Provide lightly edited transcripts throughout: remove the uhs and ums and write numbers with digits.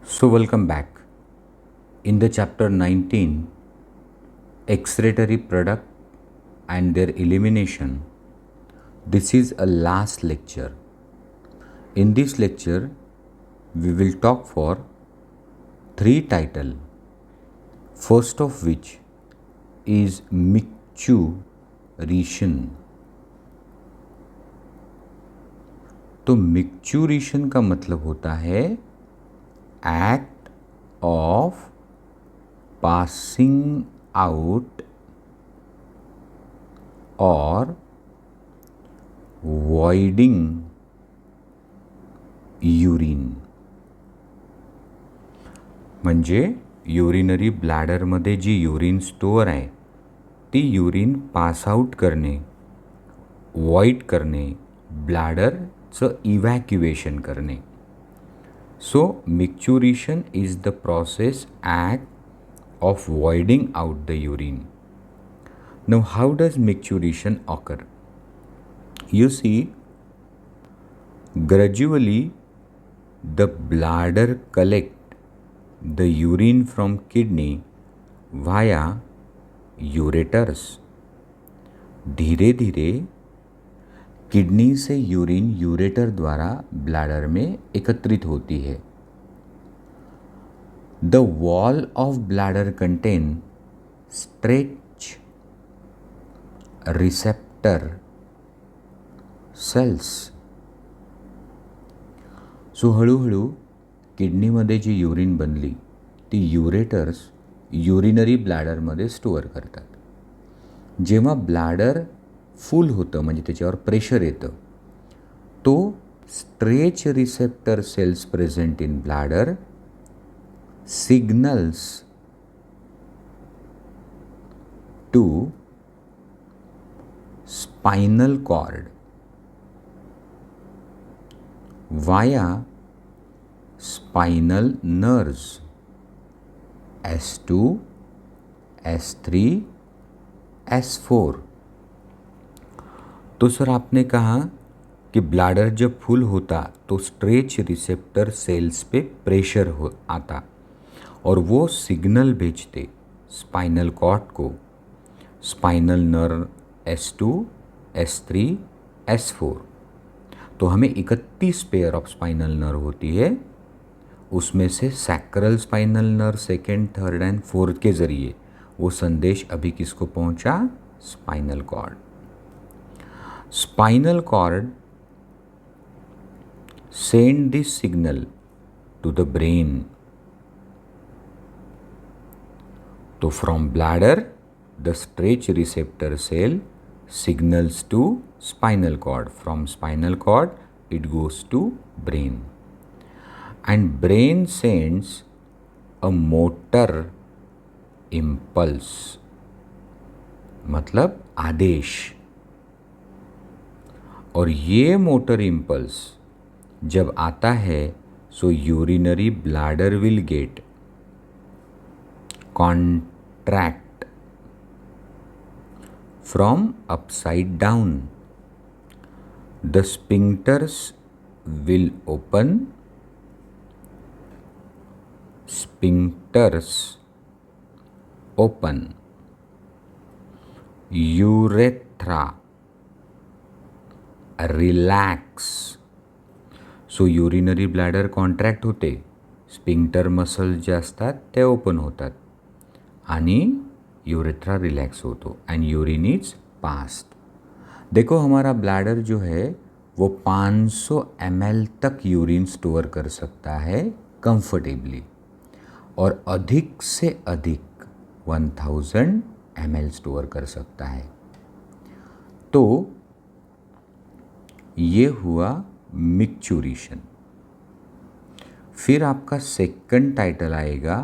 So, welcome back. In the chapter 19, excretory product and their elimination, this is a last lecture. In this lecture, we will talk for three titles. First of which is micturition. तो micturition का मतलब होता है act of passing out और voiding urine. म्हणजे urinary ब्लॅडरमध्ये जी urine store आहे ती urine pass out करणे, वॉइड करणे, ब्लॅडरचं इव्हॅक्युएशन करणे. So, micturition is the process act of voiding out the urine. Now, how does micturition occur? You see, gradually the bladder collect the urine from kidney via ureters. धीरे धीरे kidney से urine ureter द्वारा bladder में एकत्रित होती है. The wall of bladder contain stretch receptor cells. So हळूहळू किडनीमध्ये जी युरिन बनली ती युरेटर्स युरिनरी ब्लॅडरमध्ये स्टोअर करतात. जेव्हा ब्लॅडर फुल होतं म्हणजे त्याच्यावर प्रेशर येतं तो stretch receptor cells present in bladder signals to spinal cord via spinal nerves S2, S3, S4. तो सर आपने कहा कि ब्लैडर जब फुल होता तो स्ट्रेच रिसेप्टर सेल्स पे प्रेशर हो आता और वो सिग्नल भेजते स्पाइनल कॉर्ड को. Spinal nerve S2, S3, S4. तो हमें 31 पेयर ऑफ स्पाइनल नर्व होती है. उसमें से sacral spinal nerve second, third and fourth के ज़रिए वो संदेश अभी किसको पहुंचा? Spinal cord. Spinal cord send this signal to the brain. So from bladder, the stretch receptor cell signals to spinal cord. From spinal cord, it goes to brain. And brain sends a motor impulse. मतलब आदेश. और ये motor impulse जब आता है so urinary bladder will get contract from upside down. The sphincters will open. Sphincters open. Urethra relax. So urinary bladder contract होते, sphincter muscle जे असतात ते ओपन होतात आणि यूरेथ्रा रिलैक्स होतो एंड यूरिन इज पास्ड. देखो हमारा ब्लैडर जो है वो 500 ml तक यूरिन स्टोर कर सकता है कंफर्टेबली और अधिक से अधिक 1000 ml स्टोर कर सकता है. तो ये हुआ मिक्चुरेशन. फिर आपका सेकंड टाइटल आएगा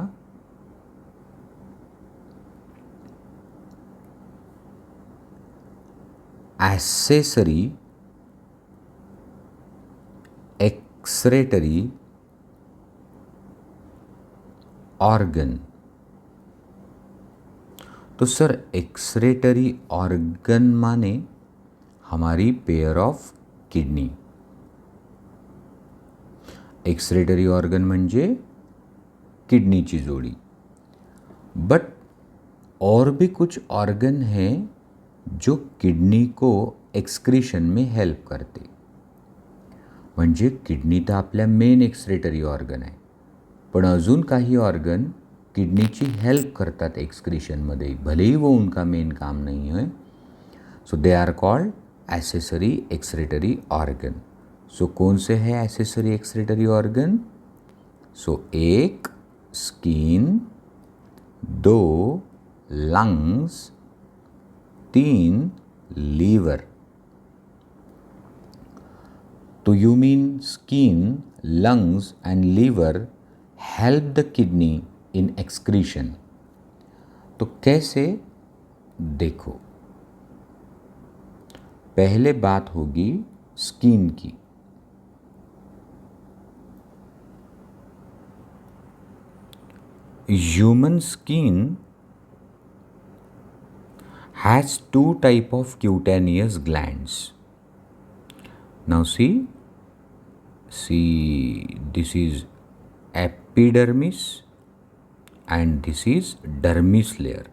एक्सेसरी एक्सक्रेटरी ऑर्गन. तो सर एक्सक्रेटरी ऑर्गन माने हमारी pair of kidney. Excretory organ म्हणजे किडनी की जोड़ी। बट और भी कुछ ऑर्गन हैं जो किडनी को एक्सक्रीशन में हेल्प करते। म्हणजे किडनी तर आपल्या मेन एक्सक्रेटरी ऑर्गन आहे, पण अजून काही ऑर्गन किडनीची हेल्प करतात एक्सक्रीशनमध्ये, भलेही वो उनका मेन काम नहीं है. So they are called accessory excretory organ. So कौन से है एसेसरी एक्सक्रेटरी ऑर्गन? सो एक स्किन, दो लंग्स, तीन लीवर. तो you mean skin, lungs and liver help the kidney in excretion. तो कैसे? देखो, पहले बात होगी स्किन की. Human skin has two type of cutaneous glands. Now see, this is epidermis and this is dermis layer.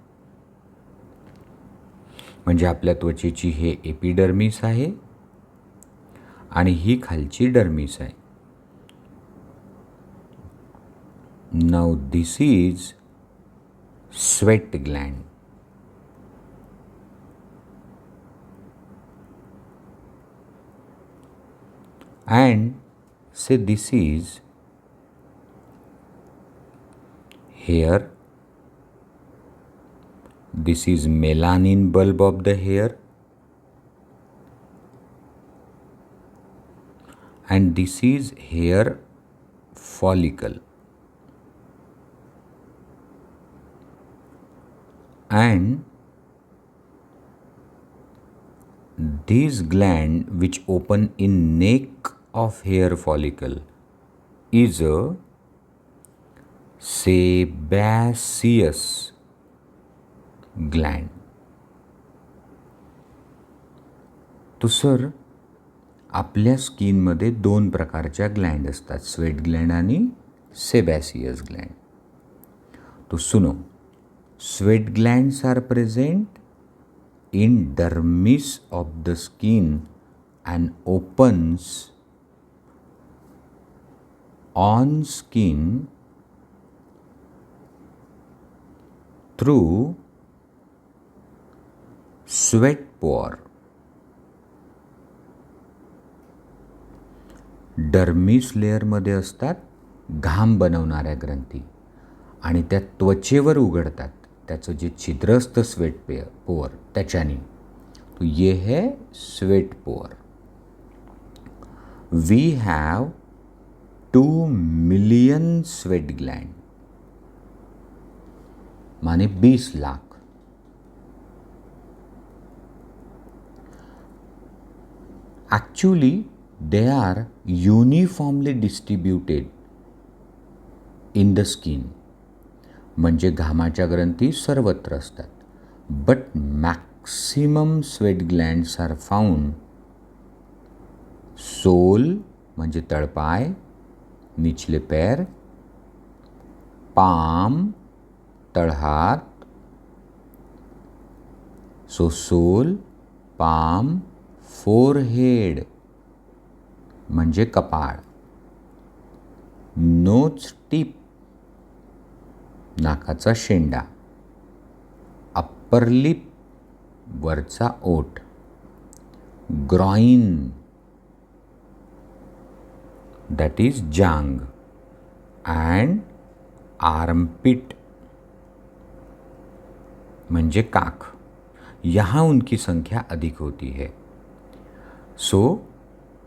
म्हणजे आपल्या त्वचेची हे एपिडर्मिस आहे आणि ही खालची डर्मिस आहे. Now this is sweat Gland. and say this is hair, this is melanin bulb of the hair, and this is hair follicle, and this gland which open in neck of hair follicle is a sebaceous gland. तो sir आपल्या स्किनमध्ये दोन प्रकारच्या Gland असतात, sweat Gland आणि सेबॅसियस gland. तो सुनो, sweat glands are present in dermis of the skin and opens on skin through sweat pore. Dermis लेअरमध्ये असतात घाम बनवणाऱ्या ग्रंथी आणि त्या त्वचेवर उघडतात. त्याचं जे छिद्र असतं स्वेट पोअर त्याच्याने. तो ये है sweat pore. We have 2 million sweat gland, माने 20 lakh. Actually they are uniformly distributed in the skin. म्हणजे घामाच्या ग्रंथी सर्वत्र असतात. But maximum sweat glands are found sole म्हणजे तळपाय, निचले पैर, पाम तळहात. सो सोल, पाम, फोरहेड म्हणजे कपाळ, नोज टिप नाकाचा शेंडा, अप्पर लिप वरचा ओठ, ग्रॉइन दॅट इज जांग, अँड आर्मपिट म्हणजे काख. यहाँ उनकी संख्या अधिक होती है. So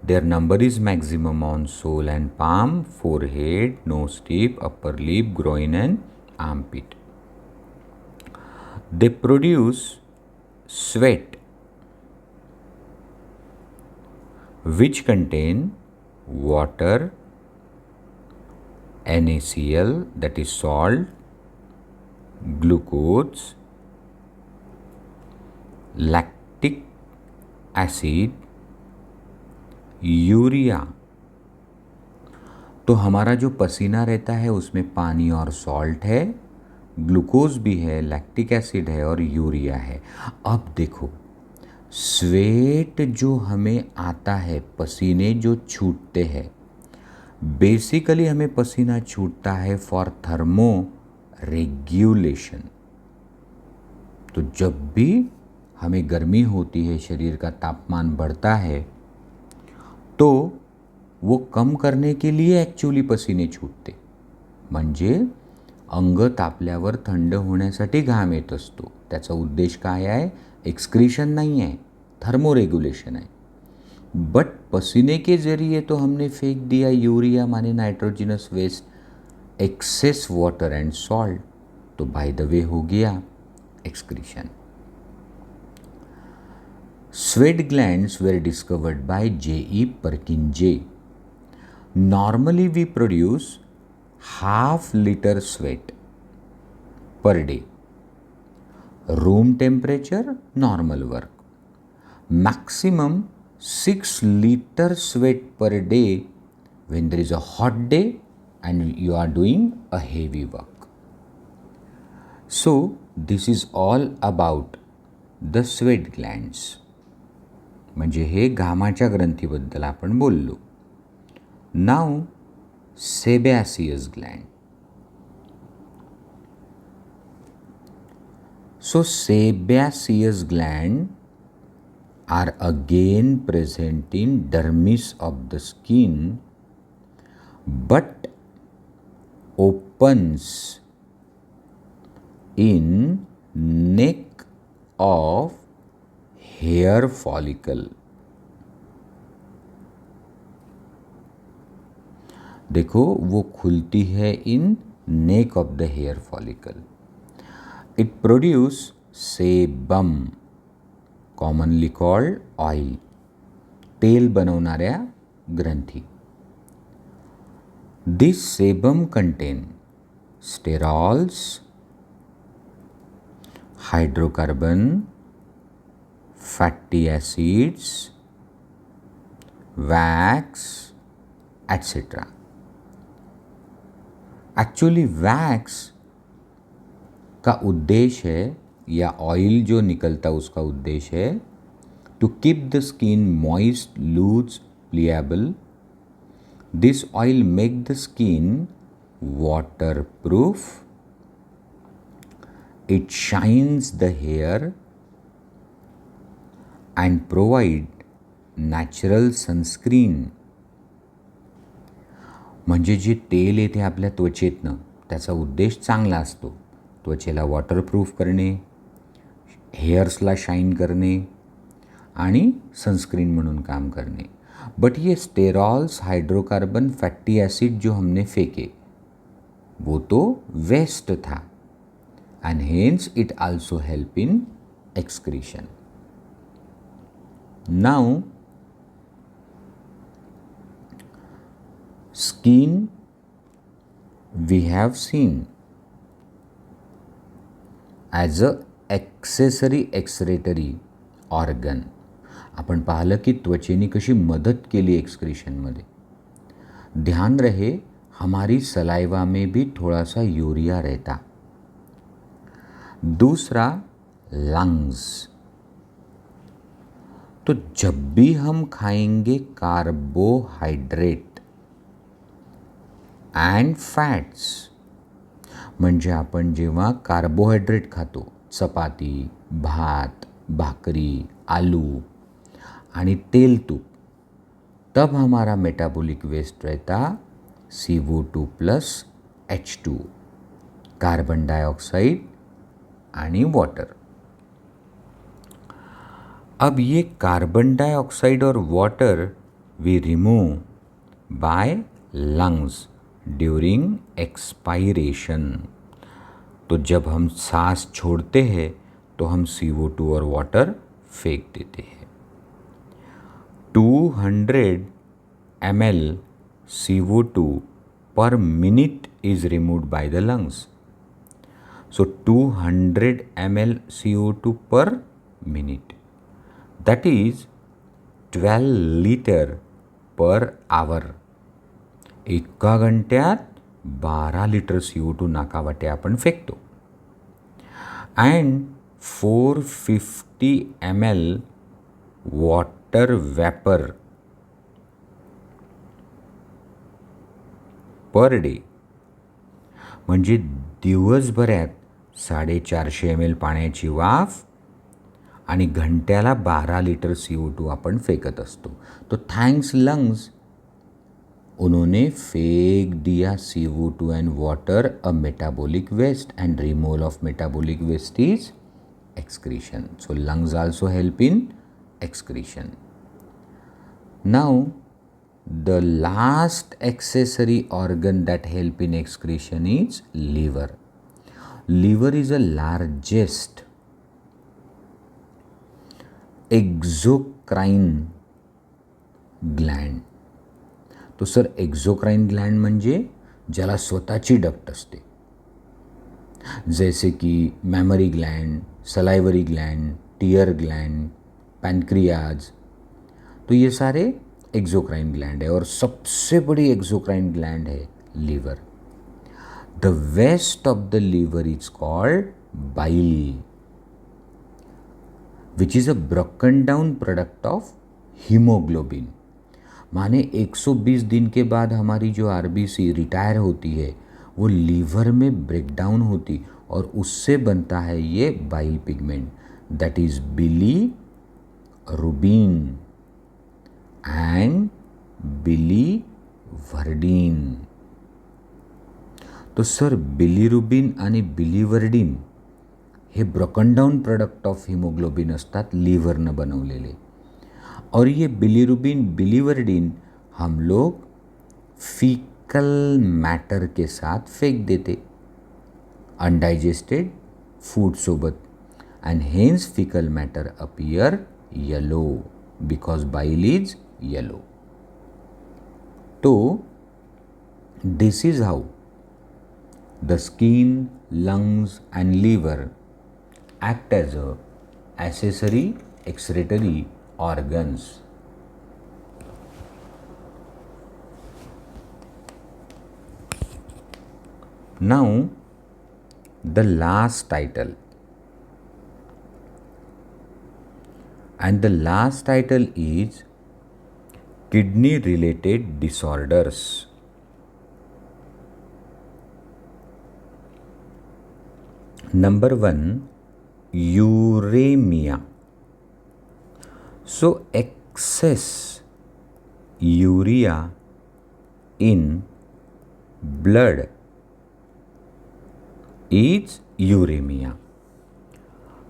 their number is maximum on sole and palm, forehead, nose tip, upper lip, groin and armpit. They produce sweat which contain water, NaCl that is salt, glucose, lactic acid, urea. तो हमारा जो पसीना रहता है उसमें पानी और salt है, ग्लूकोज भी है, लैक्टिक एसिड है और यूरिया है। अब देखो, स्वेट जो हमें आता है, पसीने जो छूटते हैं, बेसिकली हमें पसीना छूटता है फॉर थर्मो रेगुलेशन। तो जब भी हमें गर्मी होती है, शरीर का तापमान बढ़ता है, तो वो कम करने के लिए ॲक्च्युली पसीने छूटते. म्हणजे अंग तापल्यावर थंड होण्यासाठी घाम येत असतो. त्याचा उद्देश काय आहे? एक्सक्रीशन नहीं है, थर्मोरेगुलेशन है. बट पसीने के ज़रिए तो हमने फेंक दिया यूरिया माने nitrogenous waste, excess water and salt, तो बाय द वे हो गया excretion. Sweat glands were discovered by J.E. Purkinje. Normally we produce half liter sweat per day. Room temperature, normal work. Maximum 6 liter sweat per day when there is a hot day and you are doing a heavy work. So this is all about the sweat glands. म्हणजे हे घामाच्या ग्रंथीबद्दल आपण बोललो. Now sebaceous gland. So sebaceous gland are again present in dermis of the skin but opens in neck of hair follicle. देखो, वो खुलती है in neck of the hair follicle. It produce sebum, commonly called oil, तेल बनवणाऱ्या ग्रंथी. This sebum contain sterols, hydrocarbon, fatty acids, wax, etc. Actually wax का उद्देश्य है, या ऑयल जो निकलता उसका उद्देश्य है, to keep the skin moist, loose, pliable. This oil make the skin water proof. It shines the hair and provide natural sunscreen. म्हणजे जे तेल येते आपल्या त्वचेतनं, त्याचा उद्देश चांगला असतो. त्वचेला वॉटरप्रूफ करणे, हेअर्सला शाईन करणे आणि सनस्क्रीन म्हणून काम करणे. बट ये स्टेरॉल्स, हाइड्रोकार्बन, फैटी एसिड जो हमने फेंके वो तो वेस्ट था and hence it also help in excretion. Now, skin we have seen as a accessory excretory organ. आपण पाहिलं की त्वचेने कशी मदत केली एक्सक्रीशनमध्ये. ध्यान रहे, हमारी सलाइवा में भी थोड़ा सा यूरिया रहता. दूसरा, लंग्स. तो जब भी हम खाएंगे कार्बोहाइड्रेट एंड फॅट्स, म्हणजे आपण जेव्हा कार्बोहाइड्रेट खातो, चपाती, भात, भाकरी, आलू आणि तेल तूप, तब हमारा मेटाबॉलिक वेस्ट रहता CO2 plus H2, carbon dioxide आणि वाटर. अब ये कार्बन डाइऑक्साइड और water we remove by lungs during expiration. तो जब हम सांस छोड़ते हैं तो हम CO2 और वाटर फेंक देते हैं. 200 ml CO2 per minute is removed by the lungs. So 200 ml CO2 per minute. That is 12 liter per hour. एका घंट्यात 12 लिटर CO2 नाकावाटे आपण फेकतो. अँड 450 ml वॉटर व्हॅपर पर डे, म्हणजे दिवसभरात 450 ml पाण्याची वाफ आणि घंट्याला 12 लिटर CO2 आपण फेकत असतो. तो थँक्स लंग्स, उन्होंने फेंक दिया CO2 and water, a metabolic waste, and removal of metabolic waste is excretion. So lungs also help in excretion. Now the last accessory organ that help in excretion is liver. Liver is the largest exocrine gland. तो sir exocrine gland म्हणजे ज्याला स्वतःची duct असते, जैसे कि mammary gland, salivary gland, tear gland, pancreas, तो ये सारे एक्सोक्राइन ग्लैंड है. और सबसे बड़ी एक्सोक्राइन ग्लैंड है liver. The waste of the liver is called bile, which is a broken down product of haemoglobin. माने 120 दिन के बाद हमारी जो आरबीसी रिटायर होती है वो लीवर में ब्रेकडाउन होती और उससे बनता है ये bile pigment, that is bilirubin and biliverdin. तो सर बिलीरुबिन आणि बिलीवर्डिन हे broken down product of haemoglobin असतात लिव्हरनं बनवलेले. और ये बिलीरुबिन बिलीवर्डिन हम लोग फीकल मैटर के साथ फेक देते अनडाइजेस्टेड फूड सोबत, and hence fecal matter appear yellow because bile is yellow. So this is how the skin, lungs and liver act as a accessory excretory organs. Now the last title, and the last title is kidney related disorders. Number 1, uremia. So excess urea in blood is uraemia.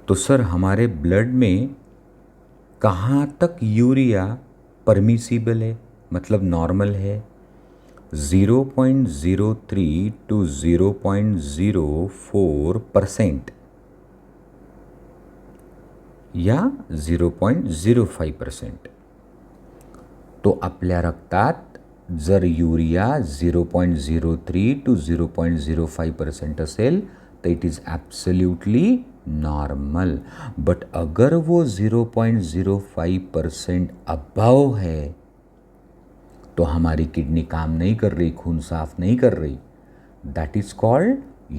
तो sir हमारे blood में कहाँ तक urea permissible है, मतलब normal है? 0.03 to 0.04% या 0.05%. तो आपल्या रक्तात जर युरिया 0.03 to 0.05% असेल तर it is absolutely normal. But अगर वो 0.05% अबव है तो हमारी किडनी काम नहीं कर रही, खून साफ नहीं कर रही, that is called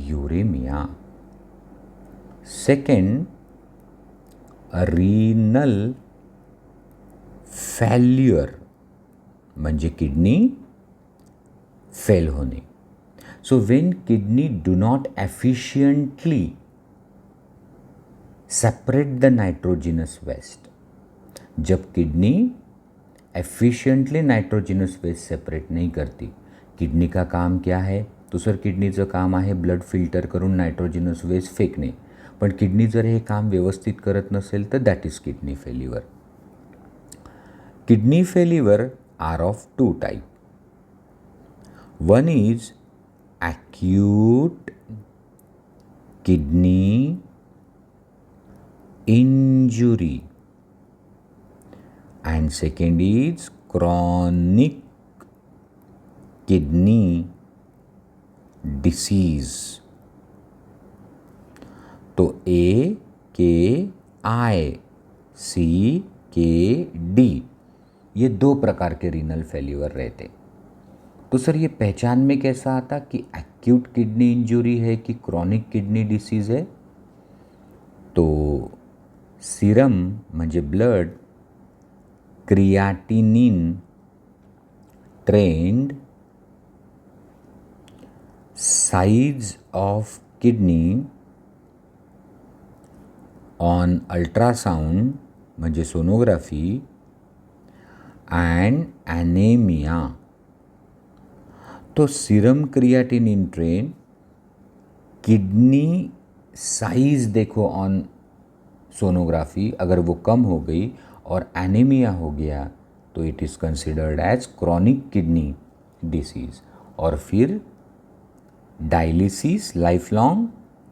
uraemia. Second, renal failure म्हणजे किडनी फेल होणे. So when kidney do not efficiently separate the nitrogenous waste, जब kidney efficiently nitrogenous waste separate नहीं करती. किडनी का काम क्या है? तो सर किडनीचं काम आहे ब्लड फिल्टर करून नाइट्रोजिनस वेस्ट फेकणे. पण किडनी जर हे काम व्यवस्थित करत नसेल तर that is kidney failure. Kidney failure are of two type. One is acute kidney injury and second is chronic kidney disease. तो AKICKD ये दो प्रकार के रीनल फेल्यूअर रहते. तो सर ये पहचान में कैसा आता कि एक्यूट किडनी इंजरी है कि क्रॉनिक किडनी डिसीज है? तो सीरम म्हणजे blood creatinine trend size of kidney on ultrasound म्हणजे सोनोग्राफी एंड एनेमिया. तो serum creatinine train kidney size देखो ऑन सोनोग्राफी, अगर वो कम हो गई और एनीमिया हो गया तो it is considered as chronic kidney disease. और फिर डायलिसिस लाइफ लॉन्ग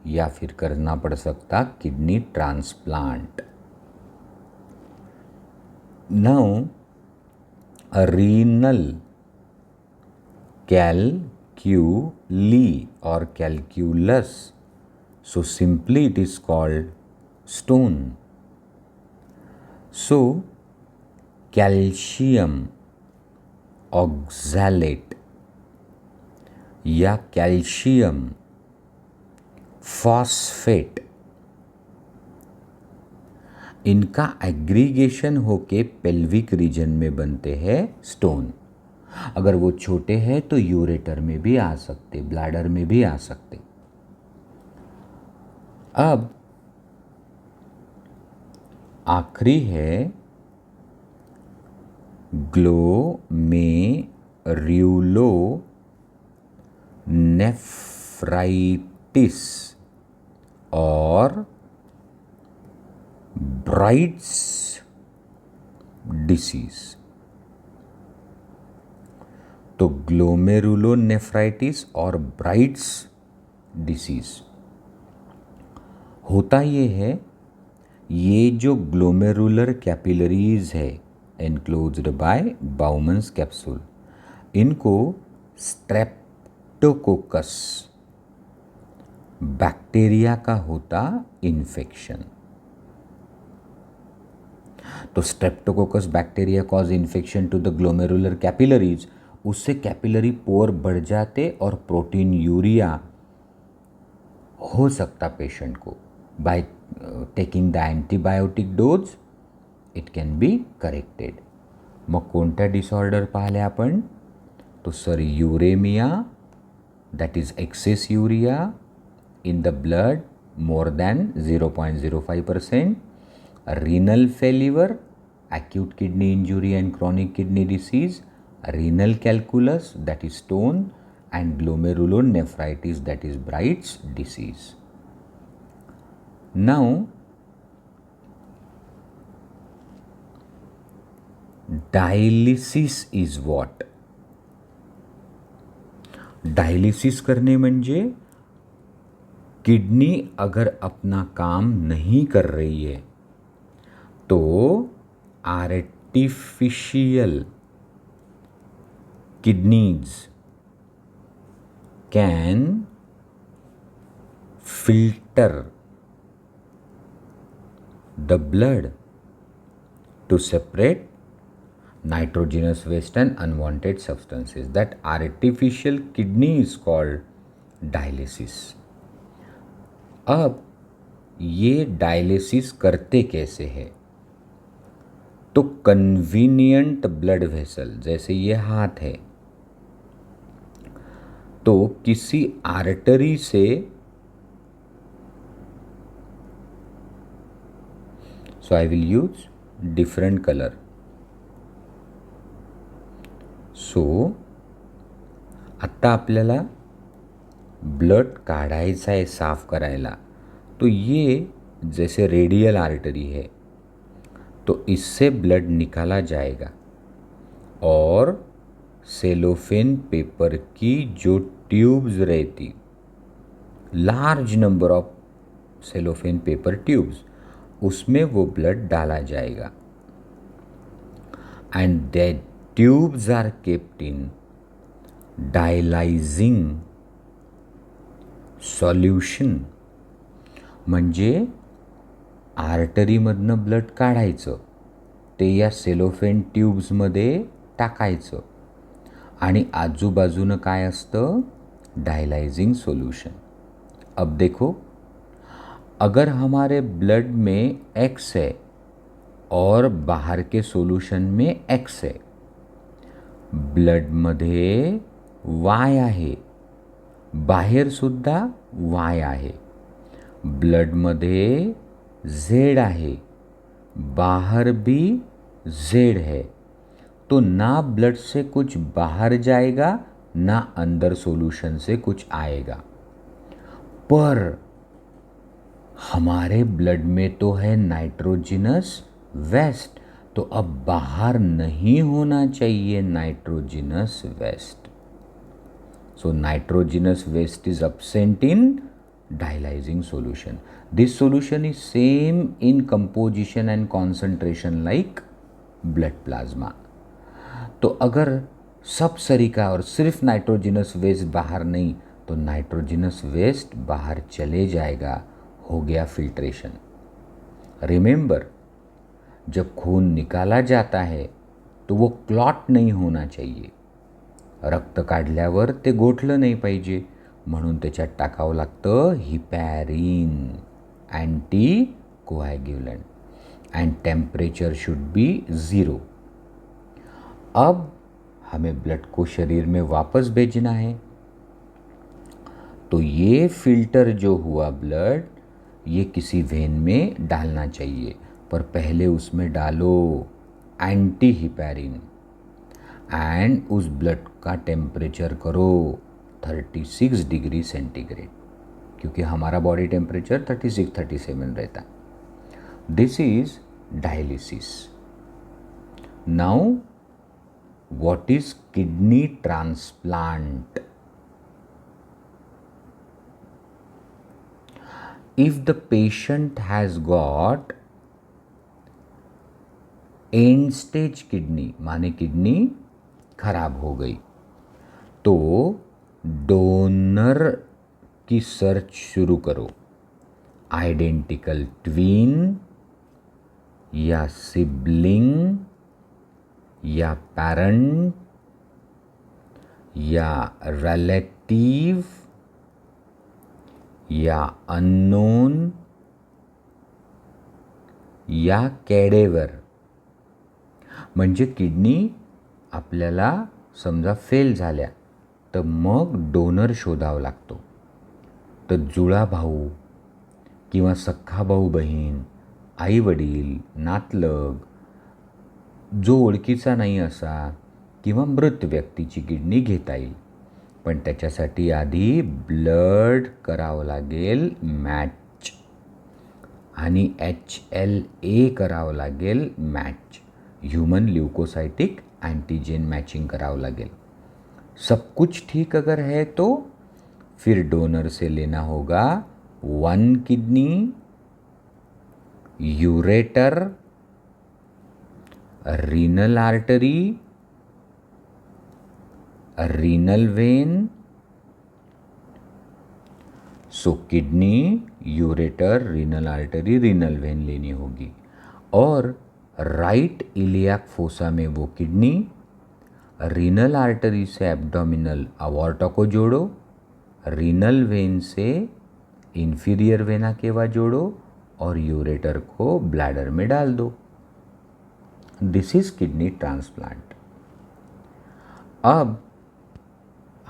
या फिर करना पड़ सकता kidney transplant. Now renal calculi or calculus, so simply it is called stone. So calcium oxalate या कैल्शियम फॉस्फेट, इनका एग्रीगेशन होके पेल्विक रीजन में बनते हैं स्टोन. अगर वो छोटे हैं तो यूरेटर में भी आ सकते, ब्लैडर में भी आ सकते. अब आखिरी है ग्लोमेरुलोनेफ्राइटिस और ब्राइट्स डिसीज. तो ग्लोमेरुलोनेफ्राइटिस और ब्राइट्स डिसीज होता ये है, ये जो ग्लोमेरुलर कैपिलरीज है एनक्लोज्ड बाय बाउमन्स कैप्सूल, इनको स्ट्रेप्टोकोकस बैक्टीरिया का होता इन्फेक्शन. तो streptococcus bacteria cause infection to the glomerular capillaries, उससे कैपिलरी पोर बढ़ जाते और प्रोटीन यूरिया हो सकता पेशेंट को. By taking the antibiotic dose it can be corrected. मग कोणत्या डिसऑर्डर पाहिले आपण? तो sir uraemia, that is access urea in the blood more than 0.05%, renal failure, acute kidney injury and chronic kidney disease, renal calculus that is stone, and glomerulonephritis that is Bright's disease. Now dialysis is what? Dialysis करने म्हणजे kidney अगर अपना काम नहीं कर रही है तो artificial kidneys can filter the blood to separate nitrogenous waste and unwanted substances. That artificial kidney is called dialysis. अब ये डायलिसिस करते कैसे है? तो कन्वीनियंट ब्लड वेसल, जैसे ये हाथ है तो किसी आर्टरी से so I will use different colour. So आत्ता आपल्याला ब्लड काढायचा आहे साफ करायला, तो ये जैसे रेडियल आर्टरी है तो इससे ब्लड निकाला जाएगा और सेलोफेन पेपर की जो ट्यूब्स रहती, large number of cellophane paper tubes, उसमें वो ब्लड डाला जाएगा and that tubes are kept in dialysing solution. म्हणजे आर्टरीमधनं ब्लड काढायचं, ते या सेलोफेन ट्यूब्समध्ये टाकायचं आणि आजूबाजूनं काय असतं, डायलाइजिंग सोल्यूशन. अब देखो, अगर हमारे ब्लड में X है और बाहर के सोल्यूशन में X है, ब्लडमध्ये Y आहे, बाहेर सुद्धा Y आहे, ब्लडमध्ये Z आहे, बाहर भी Z है, तो ना ब्लड से कुछ बाहर जाएगा ना अंदर सॉल्यूशन से कुछ आएगा. पर हमारे ब्लड में तो है नाइट्रोजिनस वेस्ट, तो अब बाहर नहीं होना चाहिए nitrogenous waste. So nitrogenous waste is absent in dialyzing solution. This solution is same in composition and concentration like blood plasma. तो अगर सब सरीका और सिर्फ नाइट्रोजिनस वेस्ट बाहर नहीं, तो नाइट्रोजिनस वेस्ट बाहर चले जाएगा, हो गया फिल्ट्रेशन. रिमेंबर, जब खून निकाला जाता है तो वो क्लॉट नाही होना चाहिए. रक्त काढल्यावर ते गोठलं नाही पाहिजे, म्हणून त्याच्यात टाकावं लागतं heparin, anti coagulant, and temperature should be 0. अब हमें ब्लड को शरीर में वापस भेजना है, तो ये फिल्टर जो हुआ ब्लड, ये किसी वेन में डालना चाहिए, पर पहले उसमें डालो एंटी हिपैरिन एंड उस ब्लड का टेम्परेचर करो 36 डिग्री सेंटीग्रेड, क्योंकि हमारा बॉडी टेम्परेचर 36-37 रहता. This is dialysis. Now what is kidney transplant? If the patient has got end stage kidney, माने किडनी खराब हो गई, तो डोनर की सर्च शुरू करो. आइडेंटिकल ट्विन या सिबलिंग या पेरेंट या रिलेटिव या अननोन या कॅडेवर. म्हणजे किडनी आपल्याला समजा फेल झाल्या, तर मग डोनर शोधावा लागतो. तर जुळा भाऊ किंवा सख्खा भाऊ बहीण, आई वडील, नातलग, जो ओळखीचा नाही असा किंवा मृत व्यक्तीची किडनी घेता येईल, पण त्याच्यासाठी आधी ब्लड करावं लागेल मॅच आणि HLA करावं लागेल मॅच, ह्यूमन ल्यूकोसाइटिक एंटीजन मैचिंग करावं लागेल. सब कुछ ठीक अगर है तो फिर डोनर से लेना होगा 1 kidney, ureter, renal artery, renal vein. So kidney, ureter, renal artery, renal vein लेनी होगी. और राइट इलियाक फोसा में वो किडनी, रीनल आर्टरी से एब्डोमिनल अवॉर्टा को जोड़ो, रीनल वेन से इंफीरियर वेना केवा जोड़ो और यूरेटर को ब्लैडर में डाल दो. This is kidney transplant. अब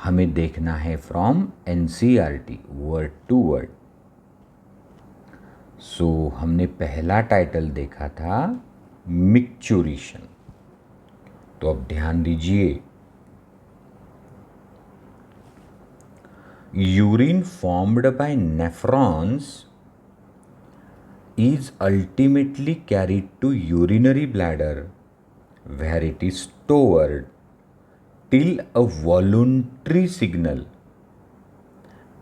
हमें देखना है from NCERT word to word. So हमने पहला टाइटल देखा था मिक्चुरेशन. तो अब ध्यान दीजिए, urine formed by nephrons is ultimately carried to urinary bladder where it is stored till a voluntary signal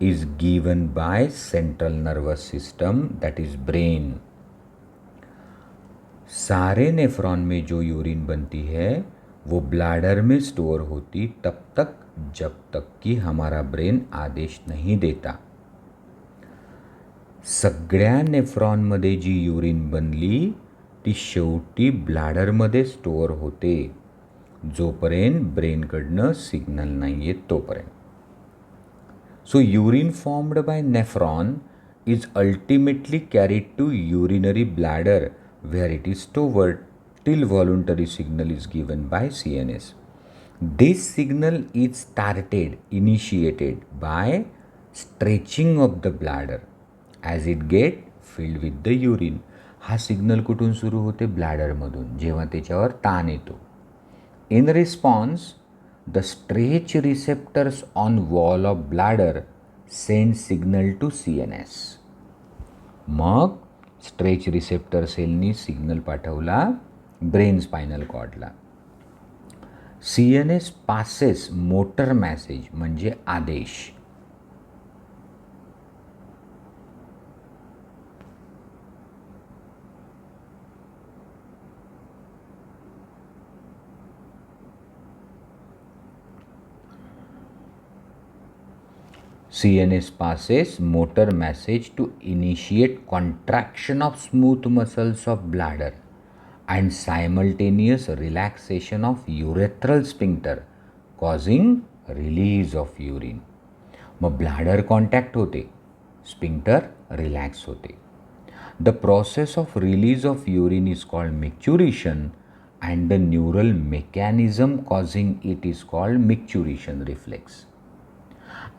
is given by central nervous system, that is brain. सारे nephron में जो यूरिन बनती है वो ब्लैडर में स्टोर होती तब तक जब तक कि हमारा ब्रेन आदेश नहीं देता. सगळ्या नेफ्रॉनमध्ये जी यूरिन बनली ती शेवटी ब्लॅडरमध्ये स्टोअर होते जोपर्यंत ब्रेनकडनं सिग्नल नाही येत तोपर्यंत. So urine formed by nephron is ultimately carried to urinary bladder where it is stored till voluntary signal is given by CNS. This signal is initiated by stretching of the bladder as it get filled with the urine. हा signal कुठून सुरू होते? ब्लॅडरमधून, जेव्हा त्याच्यावर ताण येतो. In response, the stretch receptors on wall of bladder send signal to CNS. मग stretch receptor सेलनी सिग्नल पाठवला ब्रेन स्पायनल कॉर्डला. CNS पासेस मोटर मॅसेज म्हणजे आदेश. CNS passes motor message to initiate contraction of smooth muscles of bladder and simultaneous relaxation of urethral sphincter causing release of urine. Mug bladder contact होते, sphincter relax होते. The process of release of urine is called micturition and the neural mechanism causing it is called micturition reflex.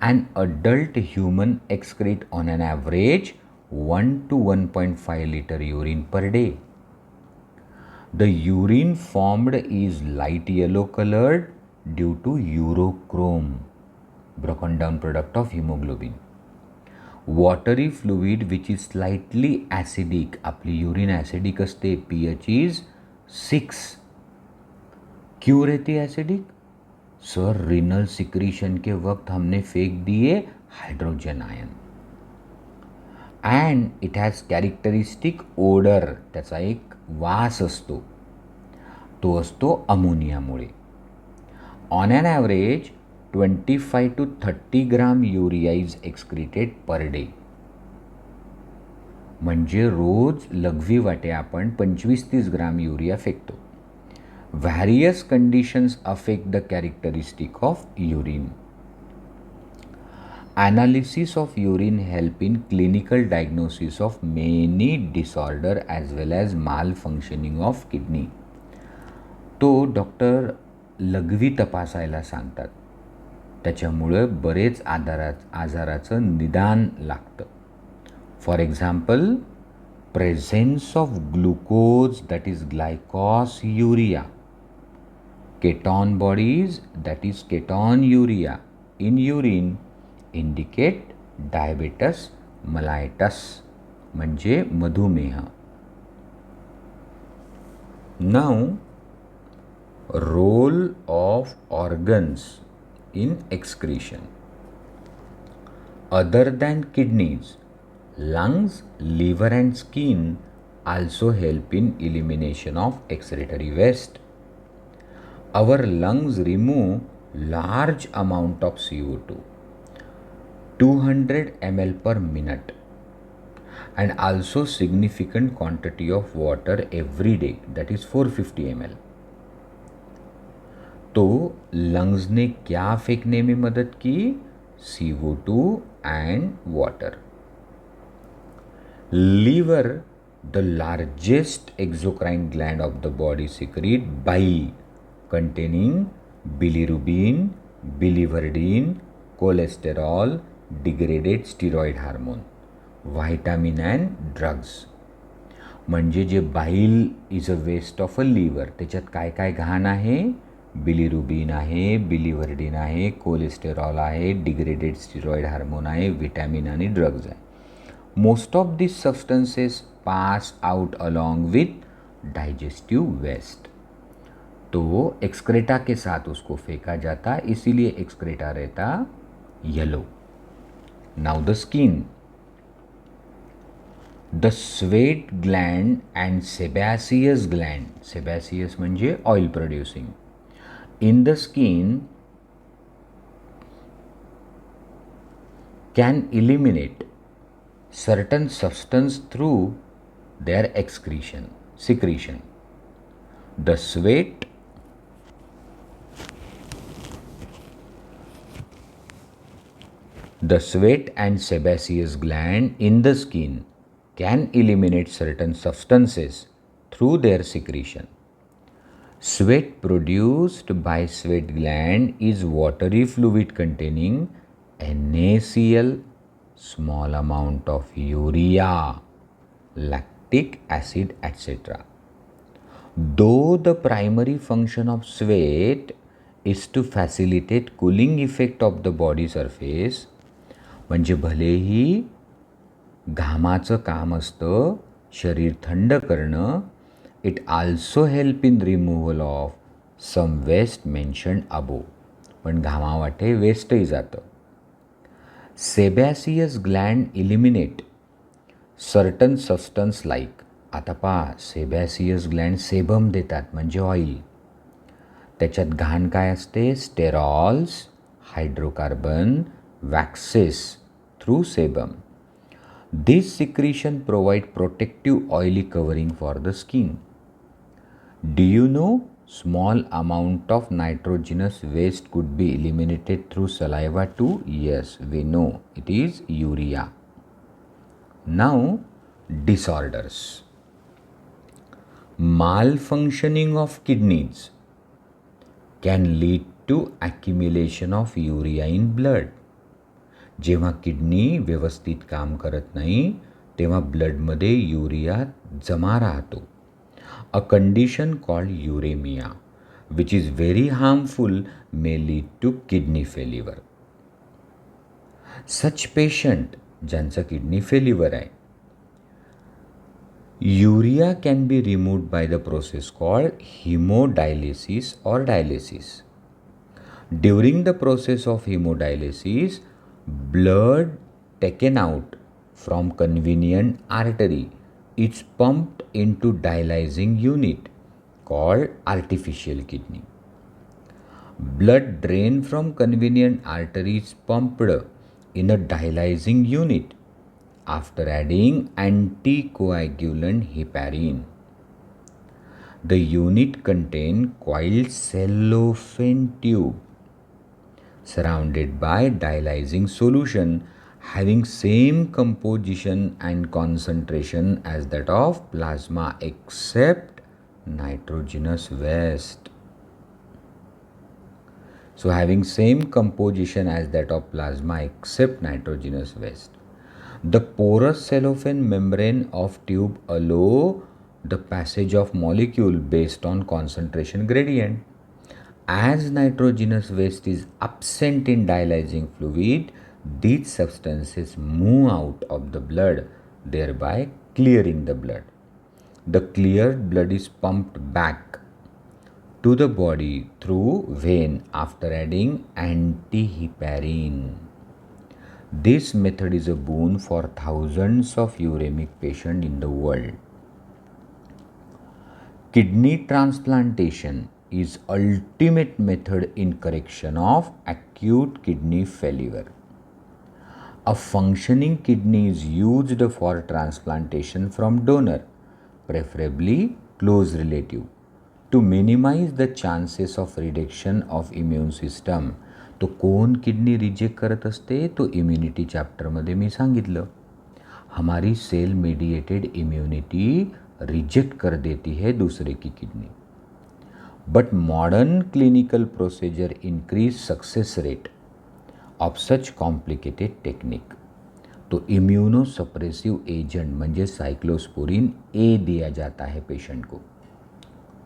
An adult human excrete on an average 1 to 1.5 liter urine per day. The urine formed is light yellow colored due to urochrome, broken down product of hemoglobin. Watery fluid which is slightly acidic, आपली urine acidic असते, pH is 6. क्यों रहती है acidic? Sir renal secretion के वक्त हमने फेंक दिए hydrogen ion. And it has characteristic odour, त्याचा एक वास असतो, तो असतो अमोनियामुळे. On an average 25 to 30 gram urea is excreted per day. म्हणजे रोज लघवी वाटे आपण 25-30 ग्राम युरिया फेकतो. Various conditions affect the characteristic of urine. Analysis of urine help in clinical diagnosis of many disorder as well as malfunctioning of kidney. तो doctor लघवी तपासायला सांगतात, त्याच्यामुळं बरेच आजाराचं निदान लागतं. For example, presence of glucose that is glycosuria, keton bodies that is ketonuria in urine indicate diabetes mellitus म्हणजे मधुमेह. Now, role of organs in excretion. Other than kidneys, lungs, liver and skin also help in elimination of excretory waste. Our lungs remove large amount of CO2, 200 ml per minute, and also significant quantity of water every day, that is 450 ml. तो lungs ने क्या फेंकने में मदद की? CO2 and water. Liver, the largest exocrine gland of the body, secrete bile containing bilirubin, biliverdin, cholesterol, degraded steroid hormone, vitamin and drugs. म्हणजे जे bile is a waste of a liver, त्याच्यात काय काय घाण आहे? बिलिरुबिन आहे, बिलिवर्डिन आहे, cholesterol आहे, डिग्रेडेड स्टिरॉइड हार्मोन आहे, विटॅमिन आणि ड्रग्ज आहे. Most of this substances pass out along with digestive waste. तो एक्सक्रेटा के साथ उसको फेंका जाता, इसीलिए एक्सक्रेटा रहता yellow. Now the skin. The sweat gland and sebaceous gland, sebaceous म्हणजे oil producing, in the skin can eliminate certain substance through their secretion. The sweat The sweat and sebaceous gland in the skin can eliminate certain substances through their secretion. Sweat produced by sweat gland is watery fluid containing NaCl, small amount of urea, lactic acid, etc. Though the primary function of sweat is to facilitate cooling effect of the body surface, म्हणजे भलेही घामाचं काम असतं शरीर थंड करणं, it also help in removal of some waste mentioned above, पण घामावाटे वेस्टही जातं. Sebaceous gland eliminate certain substance like, आता पहा सेबॅसियस ग्लँड सेबम देतात म्हणजे ऑइल, त्याच्यात घाण काय असते, sterols, hydrocarbon, waxes through sebum. This secretion provide protective oily covering for the skin. Do you know small amount of nitrogenous waste could be eliminated through saliva too? Yes, we know it is urea. Now, disorders. Malfunctioning of kidneys can lead to accumulation of urea in blood. जेव्हा kidney व्यवस्थित काम करत नाही तेव्हा ब्लडमध्ये urea जमा राहतो. A condition called uraemia which is very harmful may lead to kidney failure. Such patient ज्यांचं किडनी फेल्युअर आहे, urea can be removed by the process called haemodialysis और dialysis. During the process of haemodialysis, blood taken out from convenient artery is pumped into dialyzing unit called artificial kidney. Blood drained from convenient artery is pumped in a dialyzing unit after adding anticoagulant heparin. The unit contains coiled cellophane tube surrounded by dialyzing solution having same composition and concentration as that of plasma except nitrogenous waste. So having same composition as that of plasma except nitrogenous waste. The porous cellophane membrane of tube allow the passage of molecule based on concentration gradient. As nitrogenous waste is absent in dialyzing fluid, these substances move out of the blood, thereby clearing the blood. The cleared blood is pumped back to the body through vein after adding antiheparin. This method is a boon for thousands of uremic patients in the world. Kidney transplantation is ultimate method in correction of acute kidney failure. A functioning kidney is used for transplantation from donor, preferably close relative, to minimize the chances of reduction of immune system. तो कोण kidney reject करत असते, तो immunity चॅप्टरमध्ये मी सांगितलं. हमारी cell mediated immunity reject कर देती है दूसरे की kidney. But modern clinical procedure increase success rate of such complicated technique. तो इम्यूनोसप्रेसिव एजेंट म्हणजे साइक्लोस्पोरिन ए दिया जाता है पेशेंट को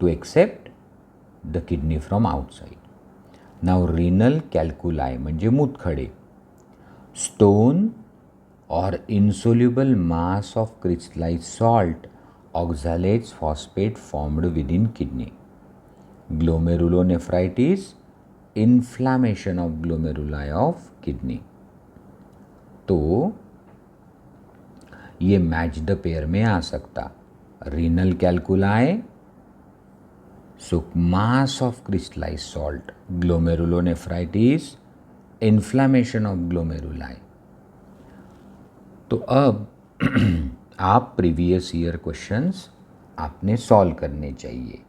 to accept the kidney from outside. Now renal calculi म्हणजे मूतखडे, स्टोन और insoluble mass of crystallized salt, oxalates phosphate formed within kidney. Glomerulonephritis, inflammation of glomeruli of kidney. तो ये मैच द पेयर में आ सकता. Renal calculi, so mass of crystallise salt, glomerulonephritis, inflammation of glomeruli. तो अब आप previous year questions आपने solve करने चाहिए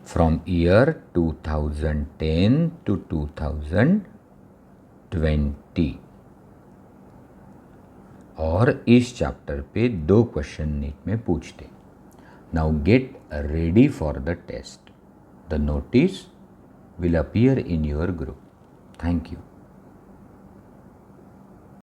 फ्रॉम ईयर 2010 to 2020. और इस चैप्टर पे 2 क्वेश्चन नीट में पूछते। Now get ready for the test. The notice will appear in your group. Thank you.